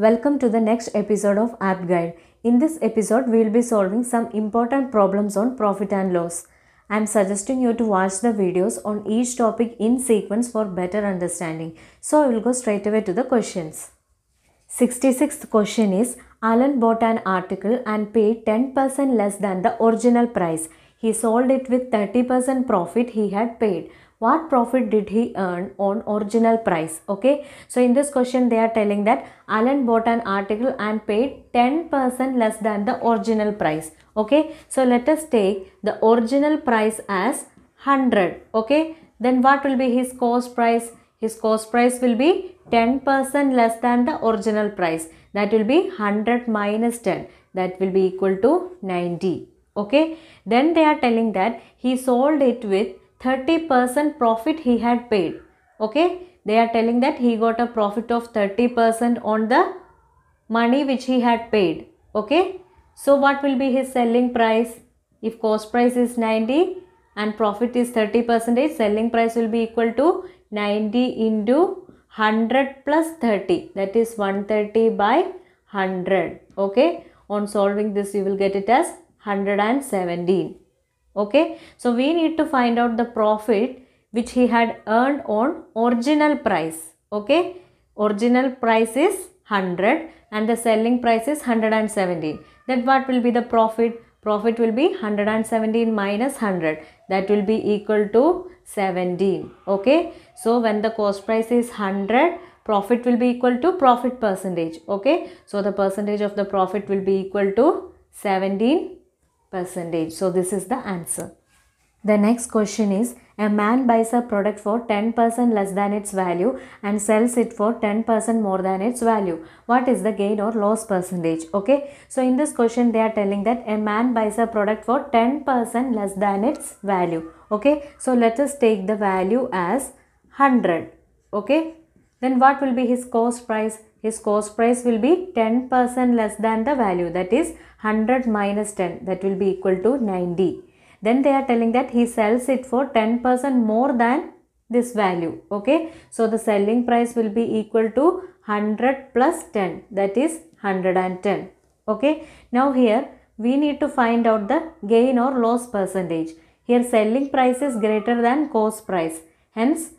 Welcome to the next episode of App Guide. In this episode, we will be solving some important problems on profit and loss. I am suggesting you to watch the videos on each topic in sequence for better understanding. So, I will go straight away to the questions. 66th question is, Alan bought an article and paid 10% less than the original price. He sold it with 30% profit he had paid. What profit did he earn on original price? Okay, so in this question they are telling that Alan bought an article and paid 10% less than the original price. Okay, so let us take the original price as 100. Okay, then what will be his cost price? His cost price will be 10% less than the original price. That will be 100 minus 10. That will be equal to 90. Okay, then they are telling that he sold it with 30% profit he had paid. Okay, they are telling that he got a profit of 30% on the money which he had paid. Okay, so what will be his selling price? If cost price is 90 and profit is 30%, selling price will be equal to 90 into 100 plus 30, that is 130 by 100. Okay, on solving this you will get it as 117. Okay, so we need to find out the profit which he had earned on original price. Okay, original price is 100 and the selling price is 117. Then what will be the profit? Profit will be 117 minus 100. That will be equal to 17. Okay, so when the cost price is 100, profit will be equal to profit percentage. Okay, so the percentage of the profit will be equal to 17%. So this is the answer. The next question is, a man buys a product for 10% less than its value and sells it for 10% more than its value. What is the gain or loss percentage? Okay, so in this question they are telling that a man buys a product for 10% less than its value. Okay, so let us take the value as 100. Okay, then what will be his cost price? His cost price will be 10% less than the value, that is 100 minus 10, that will be equal to 90. Then they are telling that he sells it for 10% more than this value. Okay, so the selling price will be equal to 100 plus 10, that is 110. Okay, now here we need to find out the gain or loss percentage. Here selling price is greater than cost price, hence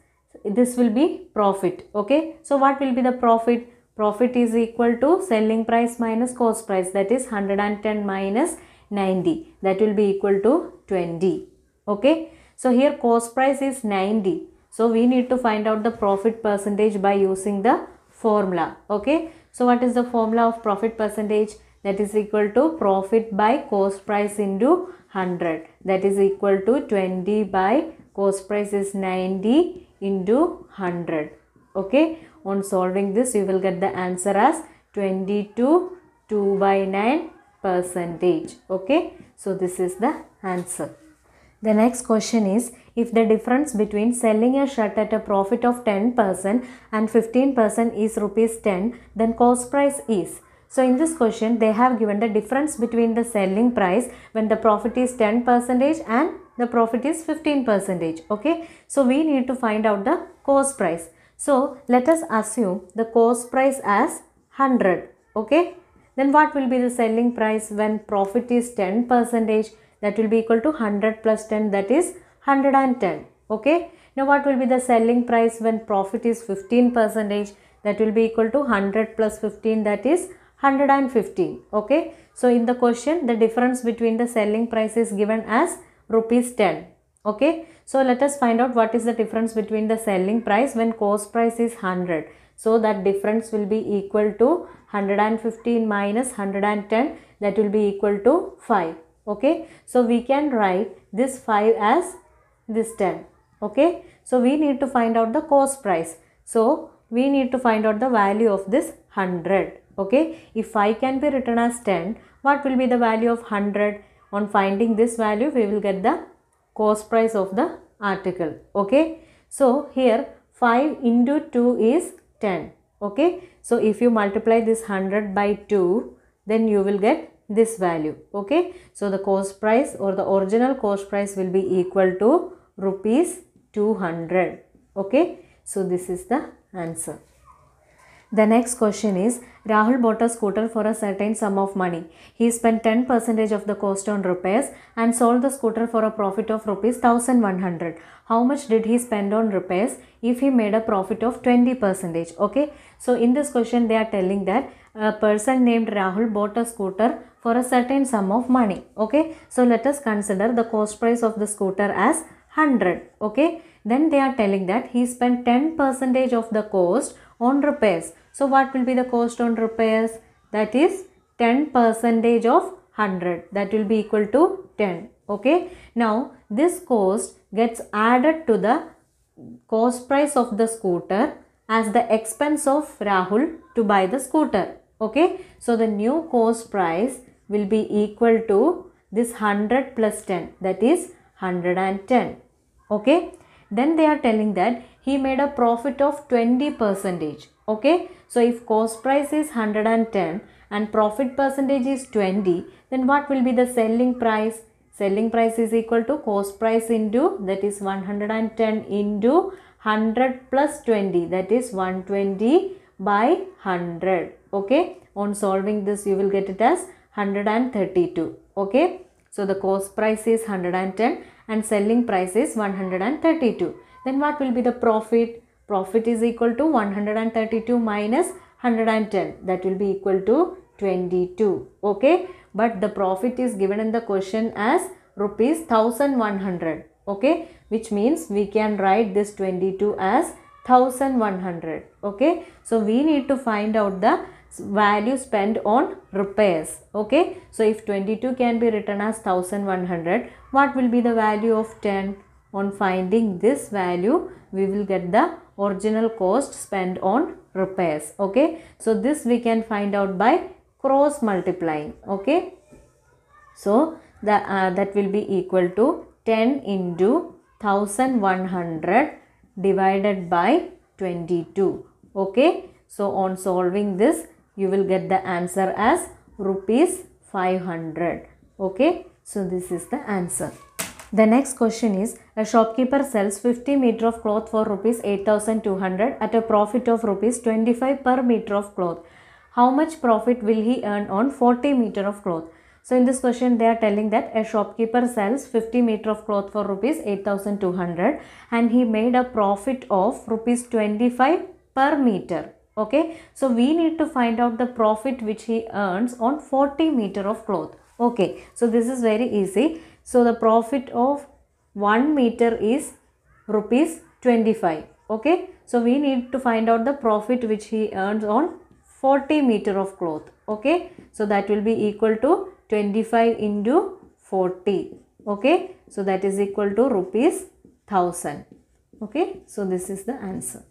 this will be profit. Okay, so what will be the profit? Profit is equal to selling price minus cost price, that is 110 minus 90, that will be equal to 20. Okay, so here cost price is 90, so we need to find out the profit percentage by using the formula. Okay, so what is the formula of profit percentage? That is equal to profit by cost price into 100, that is equal to 20 by cost price is 90 into 100. Okay, on solving this you will get the answer as 22 2 by 9 percentage. Okay, so this is the answer. The next question is, if the difference between selling a shirt at a profit of 10% and 15% is rupees 10, then cost price is. So in this question they have given the difference between the selling price when the profit is 10% and the profit is 15%. Okay, so we need to find out the cost price. So let us assume the cost price as 100. Okay, then what will be the selling price when profit is 10%? That will be equal to 100 plus 10, that is 110. Okay, now what will be the selling price when profit is 15%? That will be equal to 100 plus 15, that is 115. Okay, so in the question the difference between the selling price is given as rupees 10. Okay, so let us find out what is the difference between the selling price when cost price is 100. So that difference will be equal to 115 minus 110, that will be equal to 5. Okay, so we can write this 5 as this 10. Okay, so we need to find out the cost price. So we need to find out the value of this 100. Okay, if 5 can be written as 10, what will be the value of 100? On finding this value we will get the cost price of the article. Okay, so here 5 into 2 is 10. Okay, so if you multiply this 100 by 2, then you will get this value. Okay, so the cost price or the original cost price will be equal to rupees 200. Okay, so this is the answer. The next question is, Rahul bought a scooter for a certain sum of money. He spent 10% of the cost on repairs and sold the scooter for a profit of rupees 1100. How much did he spend on repairs if he made a profit of 20%? Okay, so in this question they are telling that a person named Rahul bought a scooter for a certain sum of money. Okay, so let us consider the cost price of the scooter as 100. Okay, then they are telling that he spent 10% of the cost on repairs. So what will be the cost on repairs? That is 10% of 100. That will be equal to 10. Okay. Now this cost gets added to the cost price of the scooter as the expense of Rahul to buy the scooter. Okay. So the new cost price will be equal to this 100 plus 10. That is 110. Okay. Then they are telling that he made a profit of 20%. Okay. So if cost price is 110 and profit percentage is 20, then what will be the selling price? Selling price is equal to cost price into, that is 110 into 100 plus 20, that is 120 by 100. Okay. On solving this you will get it as 132. Okay. So the cost price is 110 and selling price is 132. Then what will be the profit? Profit is equal to 132 minus 110. That will be equal to 22. Okay. But the profit is given in the question as rupees 1100. Okay. Which means we can write this 22 as 1100. Okay. So we need to find out the value spent on repairs. Okay. So if 22 can be written as 1100, what will be the value of 10? On finding this value, we will get the original cost spent on repairs. Okay. So this we can find out by cross multiplying. Okay. So that will be equal to 10 into 1100 divided by 22. Okay. So on solving this, you will get the answer as rupees 500. Okay. So this is the answer. The next question is, a shopkeeper sells 50 meter of cloth for rupees 8200 at a profit of rupees 25 per meter of cloth. How much profit will he earn on 40 meter of cloth? So in this question they are telling that a shopkeeper sells 50 meter of cloth for rupees 8200 and he made a profit of rupees 25 per meter. Okay. So we need to find out the profit which he earns on 40 meter of cloth. Okay. So this is very easy. So the profit of 1 meter is rupees 25. Okay. So we need to find out the profit which he earns on 40 meter of cloth. Okay. So that will be equal to 25 into 40. Okay. So that is equal to rupees 1000. Okay. So this is the answer.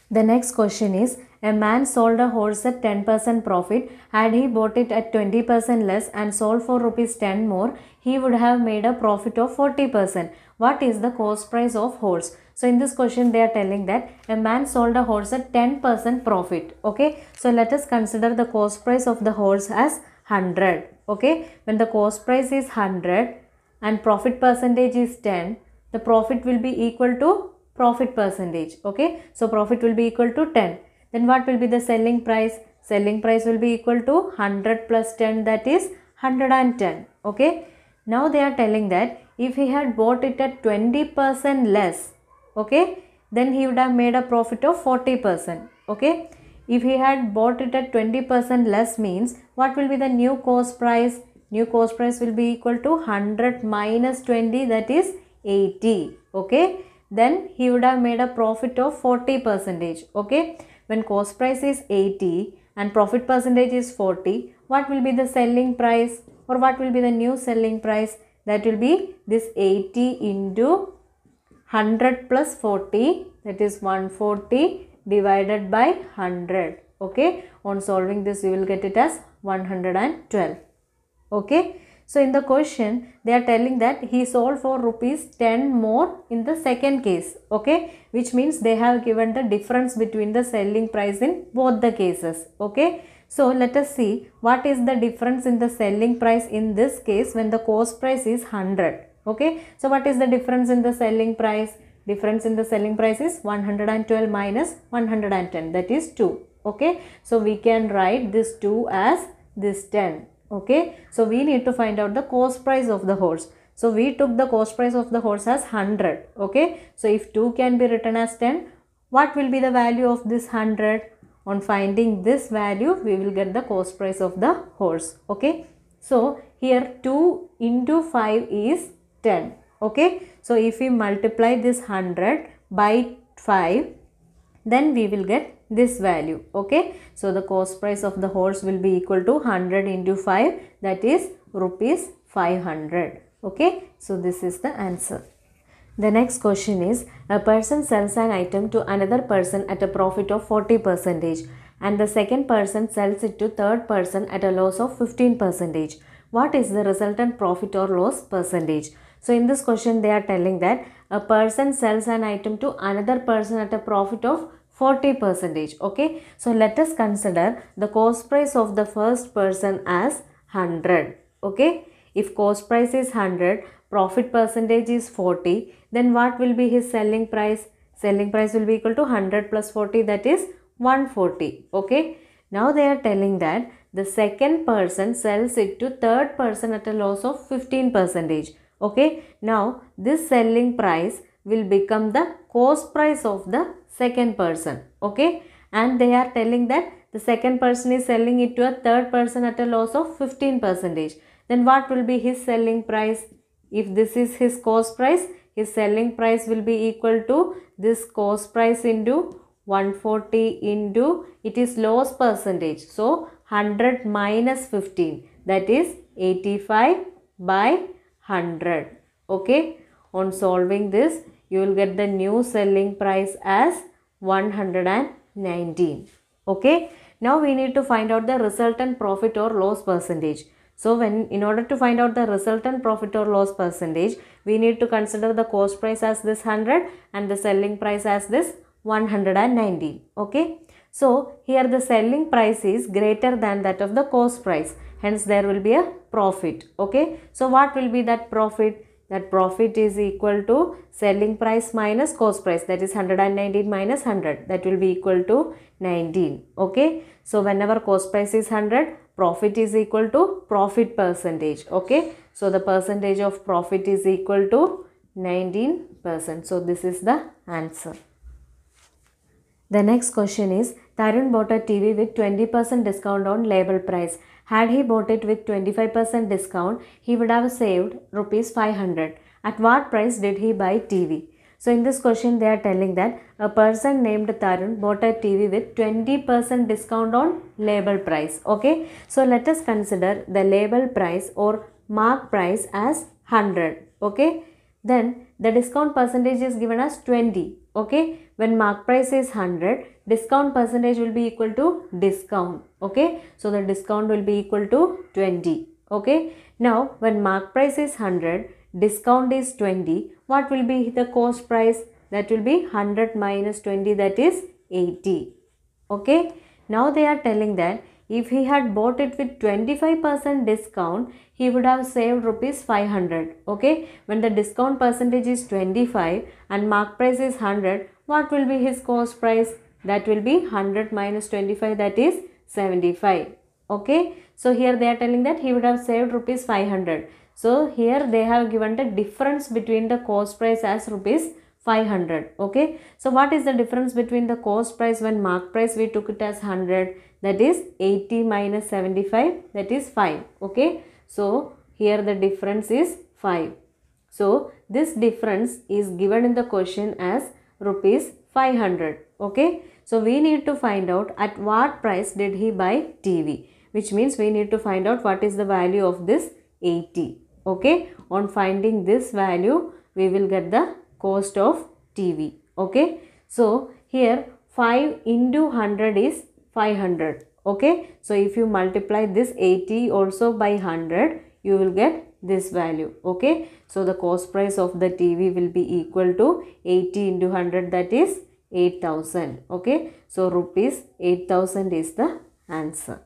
The next question is, a man sold a horse at 10% profit. Had he bought it at 20% less and sold for rupees 10 more, he would have made a profit of 40%. What is the cost price of horse? So in this question they are telling that a man sold a horse at 10% profit. Okay. So let us consider the cost price of the horse as 100. Okay. When the cost price is 100 and profit percentage is 10, the profit will be equal to profit percentage. Okay. So profit will be equal to 10. Then what will be the selling price? Selling price will be equal to 100 plus 10, that is 110. Okay. Now they are telling that if he had bought it at 20% less, okay, then he would have made a profit of 40%. Okay. If he had bought it at 20% less means what will be the new cost price? New cost price will be equal to 100 minus 20, that is 80. Okay. Then he would have made a profit of 40%. Okay. When cost price is 80 and profit percentage is 40, what will be the selling price or what will be the new selling price? That will be this 80 into 100 plus 40, that is 140 divided by 100. Okay. On solving this you will get it as 112. Okay. So in the question they are telling that he sold for rupees 10 more in the second case. Okay. Which means they have given the difference between the selling price in both the cases. Okay. So let us see what is the difference in the selling price in this case when the cost price is 100. Okay. So what is the difference in the selling price? Difference in the selling price is 112 minus 110, that is 2. Okay, so we can write this 2 as this 10. Okay, so we need to find out the cost price of the horse. So we took the cost price of the horse as 100. Okay, so if 2 can be written as 10, what will be the value of this 100? On finding this value, we will get the cost price of the horse. Okay, so here 2 into 5 is 10. Okay, so if we multiply this 100 by 5, then we will get this value. Okay, so the cost price of the horse will be equal to 100 into 5, that is rupees 500. Okay, so this is the answer. The next question is, a person sells an item to another person at a profit of 40% and the second person sells it to third person at a loss of 15%. What is the resultant profit or loss percentage? So in this question they are telling that a person sells an item to another person at a profit of 40%. Okay, so let us consider the cost price of the first person as 100. Okay, if cost price is 100, profit percentage is 40, then what will be his selling price? Selling price will be equal to 100 plus 40, that is 140. Okay, now they are telling that the second person sells it to third person at a loss of 15%. Okay, now this selling price will become the cost price of the second person. Okay, and they are telling that the second person is selling it to a third person at a loss of 15%. Then what will be his selling price? If this is his cost price, his selling price will be equal to this cost price into 140 into, it is loss percentage, so 100 minus 15, that is 85 by 100. Okay, on solving this, you will get the new selling price as 119. Okay, now we need to find out the resultant profit or loss percentage. So in order to find out the resultant profit or loss percentage, we need to consider the cost price as this 100 and the selling price as this 119. Okay, so here the selling price is greater than that of the cost price, hence there will be a profit. Okay, so what will be that profit? That profit is equal to selling price minus cost price, that is 119 minus 100, that will be equal to 19. Okay, so whenever cost price is 100, profit is equal to profit percentage. Okay, so the percentage of profit is equal to 19%. So this is the answer. The next question is, Tarun bought a TV with 20% discount on label price. Had he bought it with 25% discount, he would have saved rupees 500. At what price did he buy TV? So in this question they are telling that a person named Tarun bought a TV with 20% discount on label price. Okay, so let us consider the label price or mark price as 100. Okay, then the discount percentage is given as 20. Okay, when mark price is 100, discount percentage will be equal to discount. Okay, so the discount will be equal to 20. Okay, now when mark price is 100, discount is 20, what will be the cost price? That will be 100 minus 20, that is 80. Okay, now they are telling that if he had bought it with 25% discount, he would have saved rupees 500. Okay, when the discount percentage is 25 and mark price is 100, what will be his cost price? That will be 100 minus 25, that is 75. Okay, so here they are telling that he would have saved rupees 500. So here they have given the difference between the cost price as rupees 500. Okay, so what is the difference between the cost price when mark price we took it as 100, that is 80 minus 75, that is 5. Okay, so here the difference is 5. So this difference is given in the question as rupees 500. Okay, so we need to find out at what price did he buy TV, which means we need to find out what is the value of this 80. Okay, on finding this value, we will get the cost of TV. Okay, so here 5 into 100 is 500. Okay, so if you multiply this 80 also by 100, you will get this value. Okay, so the cost price of the TV will be equal to 80 into 100, that is 8,000. Okay, so rupees 8,000 is the answer.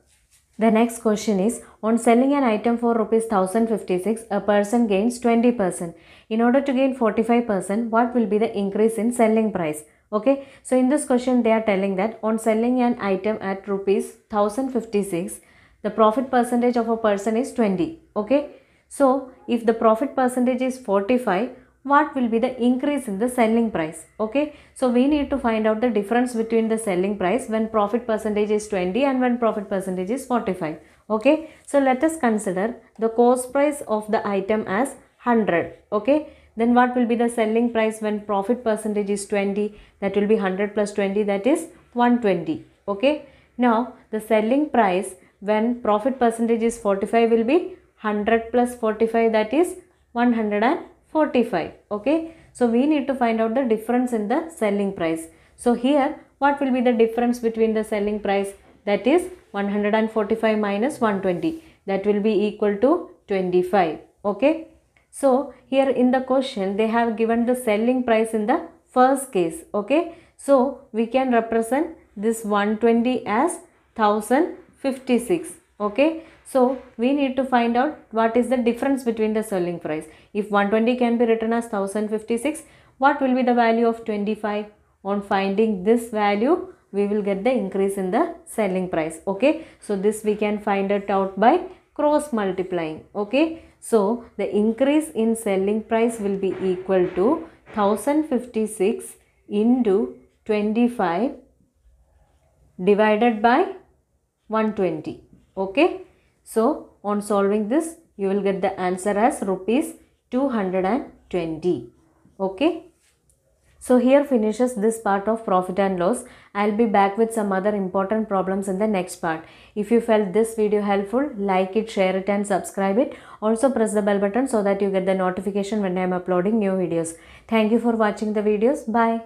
The next question is, on selling an item for rupees 1056, a person gains 20%. In order to gain 45%, what will be the increase in selling price? Okay, so in this question they are telling that on selling an item at rupees 1056, the profit percentage of a person is 20. Okay, so if the profit percentage is 45, what will be the increase in the selling price? Okay, so we need to find out the difference between the selling price when profit percentage is 20 and when profit percentage is 45. Okay, so let us consider the cost price of the item as 100. Okay, then what will be the selling price when profit percentage is 20? That will be 100 plus 20, that is 120. Okay, now the selling price when profit percentage is 45 will be 100 plus 45, that is 145. Okay, so we need to find out the difference in the selling price. So here what will be the difference between the selling price? That is 145 minus 120, that will be equal to 25. Okay, so here in the question they have given the selling price in the first case. Okay, so we can represent this 120 as 1056. Okay, so we need to find out what is the difference between the selling price. If 120 can be written as 1056, what will be the value of 25? On finding this value, we will get the increase in the selling price. Okay, so this we can find it out by cross multiplying. Okay, so the increase in selling price will be equal to 1056 into 25 divided by 120. Okay, so on solving this you will get the answer as rupees 220. Okay, so here finishes this part of profit and loss. I'll be back with some other important problems in the next part. If you felt this video helpful, like it, share it and subscribe it. Also press the bell button so that you get the notification when I am uploading new videos. Thank you for watching the videos. Bye.